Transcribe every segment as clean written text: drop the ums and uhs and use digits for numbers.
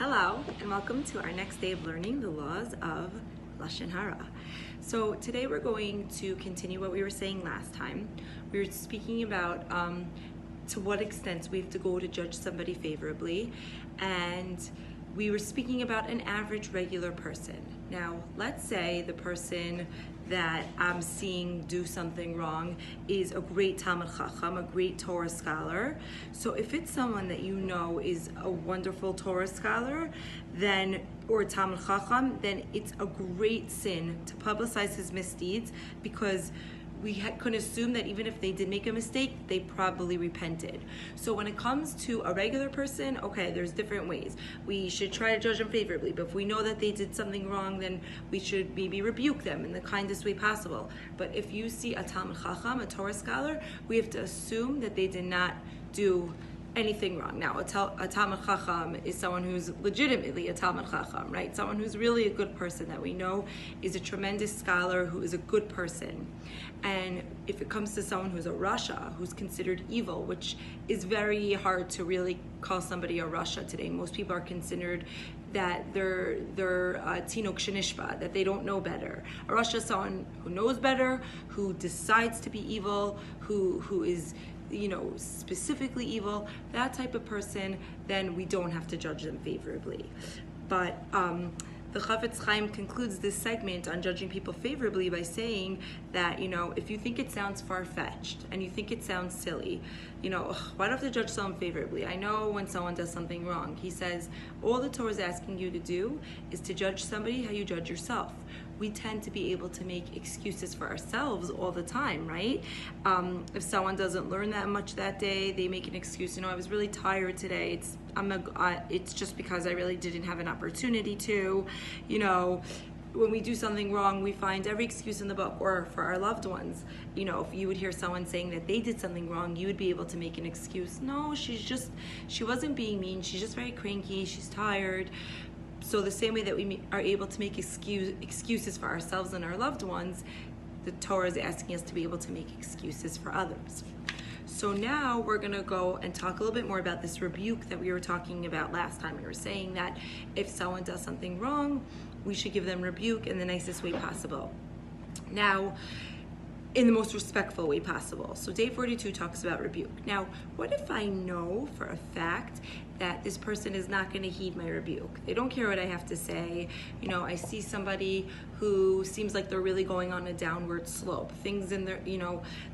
Hello, and welcome to our next day of learning the laws of Lashon Hara. So today we're going to continue what we were saying last time. We were speaking about to what extent we have to go to judge somebody favorably, and we were speaking about an average regular person. Now, let's say the person that I'm seeing do something wrong is a great Talmud Chacham, a great Torah scholar. So if it's someone that you know is a wonderful Torah scholar, then, or Talmud Chacham, then it's a great sin to publicize his misdeeds, because we can assume that even if they did make a mistake, they probably repented. So when it comes to a regular person, okay, there's different ways. We should try to judge them favorably, but if we know that they did something wrong, then we should maybe rebuke them in the kindest way possible. But if you see a Talmud Chacham, a Torah scholar, we have to assume that they did not do anything wrong. Now, a Talmud Chacham is someone who's legitimately a Talmud Chacham, right? Someone who's really a good person that we know is a tremendous scholar who is a good person. And if it comes to someone who's a Rasha, who's considered evil, which is very hard to really call somebody a Rasha today. Most people are considered that they're Tinok Shenishba, that they don't know better. A Rasha is someone who knows better, who decides to be evil, who is specifically evil, that type of person, then we don't have to judge them favorably. But the Chafetz Chaim concludes this segment on judging people favorably by saying that, if you think it sounds far-fetched and you think it sounds silly, why do I have to judge someone favorably? I know when someone does something wrong. He says, all the Torah is asking you to do is to judge somebody how you judge yourself. We tend to be able to make excuses for ourselves all the time, right? If someone doesn't learn that much that day, they make an excuse. I was really tired today. It's just because I really didn't have an opportunity to. When we do something wrong, we find every excuse in the book. Or for our loved ones, if you would hear someone saying that they did something wrong, you would be able to make an excuse. No, she wasn't being mean. She's just very cranky. She's tired. So the same way that we are able to make excuses for ourselves and our loved ones, the Torah is asking us to be able to make excuses for others. So now we're going to go and talk a little bit more about this rebuke that we were talking about last time. We were saying that if someone does something wrong, we should give them rebuke in the nicest way possible. Now, in the most respectful way possible. So day 42 talks about rebuke. Now, what if I know for a fact that this person is not going to heed my rebuke? They don't care what I have to say. I see somebody who seems like they're really going on a downward slope. Things in their,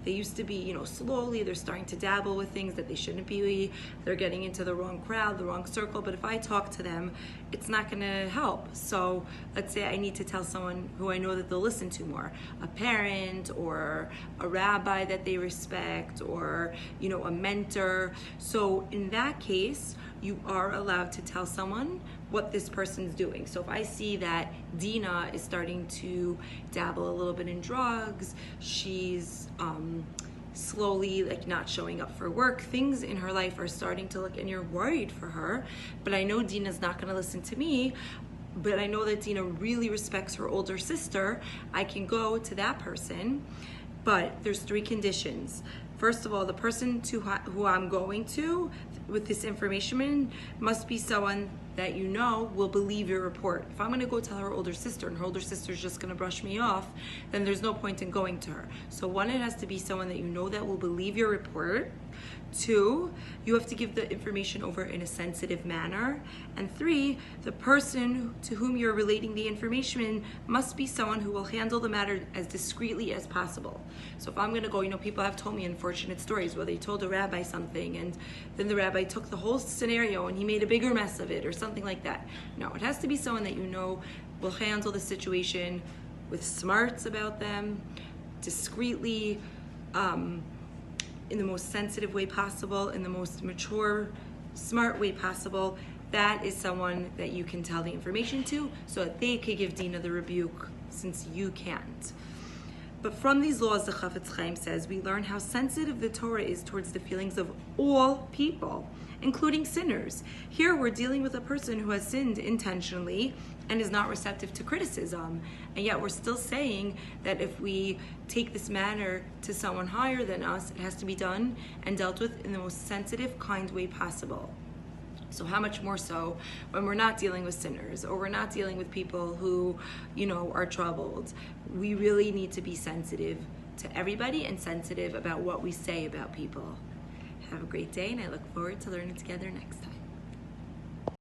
they used to be, slowly, they're starting to dabble with things that they shouldn't be. They're getting into the wrong crowd, the wrong circle. But if I talk to them, it's not going to help. So let's say I need to tell someone who I know that they'll listen to more, a parent or a rabbi that they respect, or, a mentor. So in that case, you are allowed to tell someone what this person's doing. So if I see that Dina is starting to dabble a little bit in drugs, she's slowly not showing up for work, things in her life are starting to look, and you're worried for her, but I know Dina's not going to listen to me, but I know that Dina really respects her older sister, I can go to that person. But there's 3 conditions. First of all, the person who I'm going to with this information must be someone that will believe your report. If I'm going to go tell her older sister and her older sister's just going to brush me off, then there's no point in going to her. So 1, it has to be someone that that will believe your report. 2, you have to give the information over in a sensitive manner. And 3, the person to whom you're relating the information must be someone who will handle the matter as discreetly as possible. So if I'm going to go, people have told me unfortunate stories where they told a rabbi something and then the rabbi took the whole scenario and he made a bigger mess of it or something like that. No, it has to be someone that will handle the situation with smarts about them, discreetly, in the most sensitive way possible, in the most mature, smart way possible. That is someone that you can tell the information to so that they could give Dina the rebuke, since you can't. But from these laws, the Chafetz Chaim says, we learn how sensitive the Torah is towards the feelings of all people, including sinners. Here we're dealing with a person who has sinned intentionally and is not receptive to criticism. And yet we're still saying that if we take this matter to someone higher than us, it has to be done and dealt with in the most sensitive, kind way possible. So how much more so when we're not dealing with sinners, or we're not dealing with people who, are troubled. We really need to be sensitive to everybody and sensitive about what we say about people. Have a great day, and I look forward to learning together next time.